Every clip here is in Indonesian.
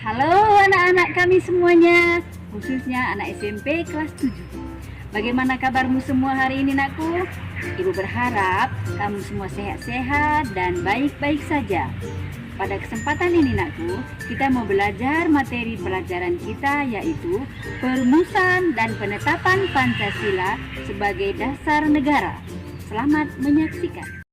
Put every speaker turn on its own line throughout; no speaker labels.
Halo anak-anak kami semuanya, khususnya anak SMP kelas 7. Bagaimana kabarmu semua hari ini, nakku? Ibu berharap kamu semua sehat-sehat dan baik-baik saja. Pada kesempatan ini, nakku, kita mau belajar materi pelajaran kita, yaitu perumusan dan penetapan Pancasila sebagai dasar negara. Selamat menyaksikan.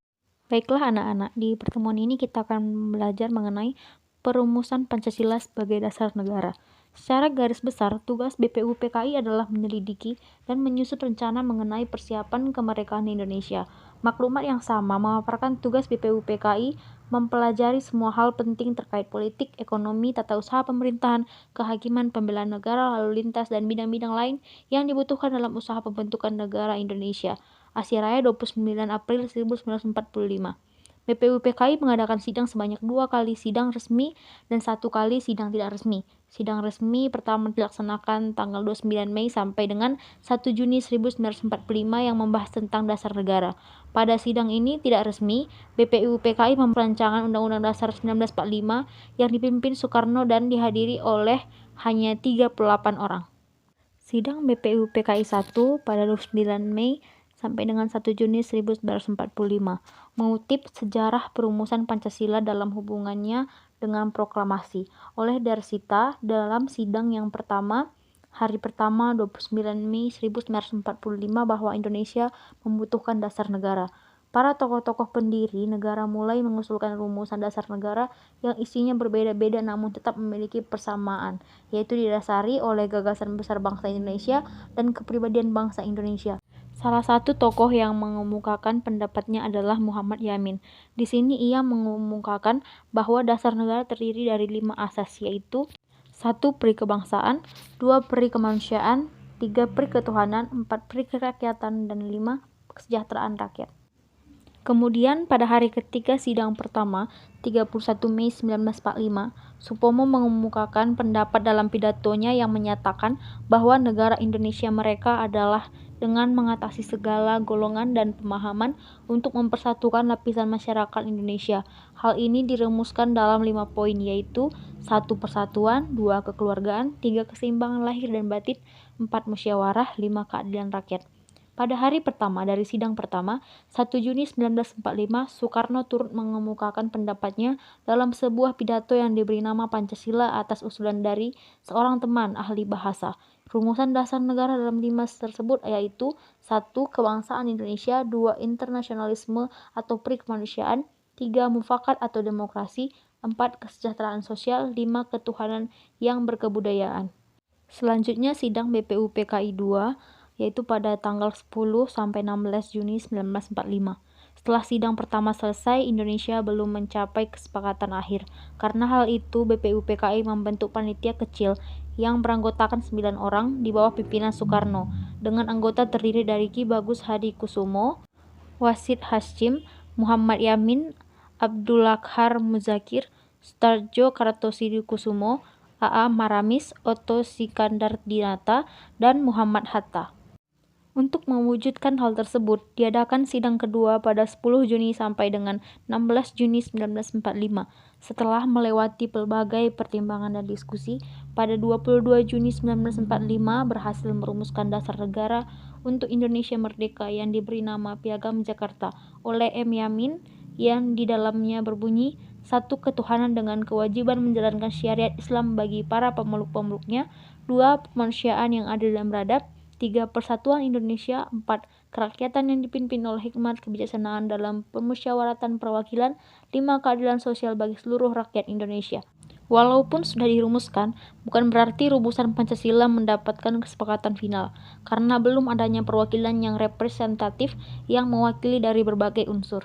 Baiklah anak-anak, di pertemuan ini kita akan belajar mengenai perumusan Pancasila sebagai dasar negara. Secara garis besar, tugas BPUPKI adalah menyelidiki dan menyusun rencana mengenai persiapan kemerdekaan Indonesia. Maklumat yang sama memaparkan tugas BPUPKI mempelajari semua hal penting terkait politik, ekonomi, tata usaha pemerintahan, kehakiman, pembelaan negara, lalu lintas, dan bidang-bidang lain yang dibutuhkan dalam usaha pembentukan negara Indonesia. Asia Raya 29 April 1945. BPUPKI mengadakan sidang sebanyak 2 kali sidang resmi dan 1 kali sidang tidak resmi. Sidang resmi pertama dilaksanakan tanggal 29 Mei sampai dengan 1 Juni 1945 yang membahas tentang dasar negara. Pada sidang ini tidak resmi, BPUPKI memperancangan Undang-Undang Dasar 1945 yang dipimpin Soekarno dan dihadiri oleh hanya 38 orang. Sidang BPUPKI 1 pada 29 Mei sampai dengan 1 Juni 1945 mengutip sejarah perumusan Pancasila dalam hubungannya dengan proklamasi oleh Darsita dalam sidang yang pertama hari pertama 29 Mei 1945 bahwa Indonesia membutuhkan dasar negara. Para tokoh-tokoh pendiri negara mulai mengusulkan rumusan dasar negara yang isinya berbeda-beda namun tetap memiliki persamaan, yaitu didasari oleh gagasan besar bangsa Indonesia dan kepribadian bangsa Indonesia. Salah satu tokoh yang mengemukakan pendapatnya adalah Muhammad Yamin. Di sini ia mengemukakan bahwa dasar negara terdiri dari 5 asas, yaitu 1. Peri kebangsaan, 2. Peri kemanusiaan, 3. Peri ketuhanan, 4. Peri kerakyatan, dan 5. Kesejahteraan rakyat. Kemudian pada hari ketiga sidang pertama, 31 Mei 1945, Supomo mengemukakan pendapat dalam pidatonya yang menyatakan bahwa negara Indonesia mereka adalah dengan mengatasi segala golongan dan pemahaman untuk mempersatukan lapisan masyarakat Indonesia. Hal ini dirumuskan dalam 5 poin, yaitu 1. Persatuan, 2. Kekeluargaan, 3. Keseimbangan lahir dan batin, 4. Musyawarah, 5. Keadilan rakyat. Pada hari pertama dari sidang pertama, 1 Juni 1945, Soekarno turut mengemukakan pendapatnya dalam sebuah pidato yang diberi nama Pancasila atas usulan dari seorang teman ahli bahasa. Rumusan dasar negara dalam 5 tersebut yaitu 1. Kebangsaan Indonesia, 2. Internasionalisme atau peri kemanusiaan, 3. Mufakat atau demokrasi, 4. Kesejahteraan sosial, 5. Ketuhanan yang berkebudayaan. Selanjutnya sidang BPUPKI 2 yaitu pada tanggal 10 sampai 16 Juni 1945. Setelah sidang pertama selesai, Indonesia belum mencapai kesepakatan akhir. Karena hal itu, BPUPKI membentuk panitia kecil yang beranggotakan 9 orang di bawah pimpinan Soekarno, dengan anggota terdiri dari Ki Bagus Hadi Kusumo, Wasid Hasyim, Muhammad Yamin, Abdulakhar Muzakir, Sutarjo Kartosidikusumo, A.A. Maramis, Otto Sikandar-Dinata, dan Muhammad Hatta. Untuk mewujudkan hal tersebut, diadakan sidang kedua pada 10 Juni sampai dengan 16 Juni 1945. Setelah melewati pelbagai pertimbangan dan diskusi, pada 22 Juni 1945 berhasil merumuskan dasar negara untuk Indonesia Merdeka yang diberi nama Piagam Jakarta oleh M. Yamin, yang di dalamnya berbunyi 1. Ketuhanan dengan kewajiban menjalankan syariat Islam bagi para pemeluk-pemeluknya, 2. Kemanusiaan yang adil dan beradab, 3. Persatuan Indonesia, 4. Kerakyatan yang dipimpin oleh hikmat kebijaksanaan dalam permusyawaratan perwakilan, 5. Keadilan sosial bagi seluruh rakyat Indonesia. Walaupun sudah dirumuskan, bukan berarti rumusan Pancasila mendapatkan kesepakatan final, karena belum adanya perwakilan yang representatif yang mewakili dari berbagai unsur.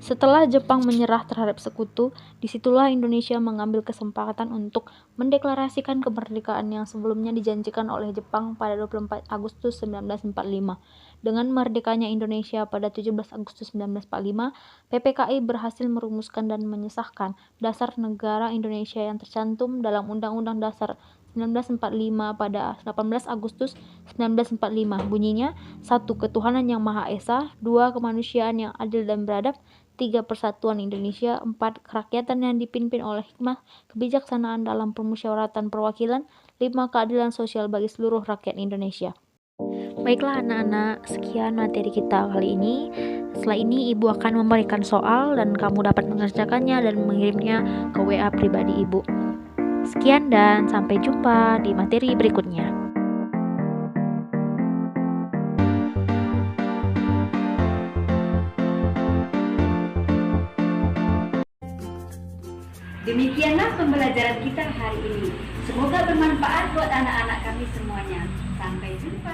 Setelah Jepang menyerah terhadap sekutu, disitulah Indonesia mengambil kesempatan untuk mendeklarasikan kemerdekaan yang sebelumnya dijanjikan oleh Jepang pada 24 Agustus 1945. Dengan merdekanya Indonesia pada 17 Agustus 1945, PPKI berhasil merumuskan dan menyesahkan dasar negara Indonesia yang tercantum dalam Undang-Undang Dasar 1945 pada 18 Agustus 1945. Bunyinya, 1. Ketuhanan yang Maha Esa, 2. Kemanusiaan yang adil dan beradab, 3. Persatuan Indonesia, 4. Kerakyatan yang dipimpin oleh hikmah, kebijaksanaan dalam permusyawaratan perwakilan, 5. Keadilan sosial bagi seluruh rakyat Indonesia. Baiklah anak-anak, sekian materi kita kali ini. Setelah ini Ibu akan memberikan soal dan kamu dapat mengerjakannya dan mengirimnya ke WA pribadi Ibu. Sekian dan sampai jumpa di materi berikutnya.
Demikianlah pembelajaran kita hari ini. Semoga bermanfaat buat anak-anak kami semuanya. Sampai jumpa.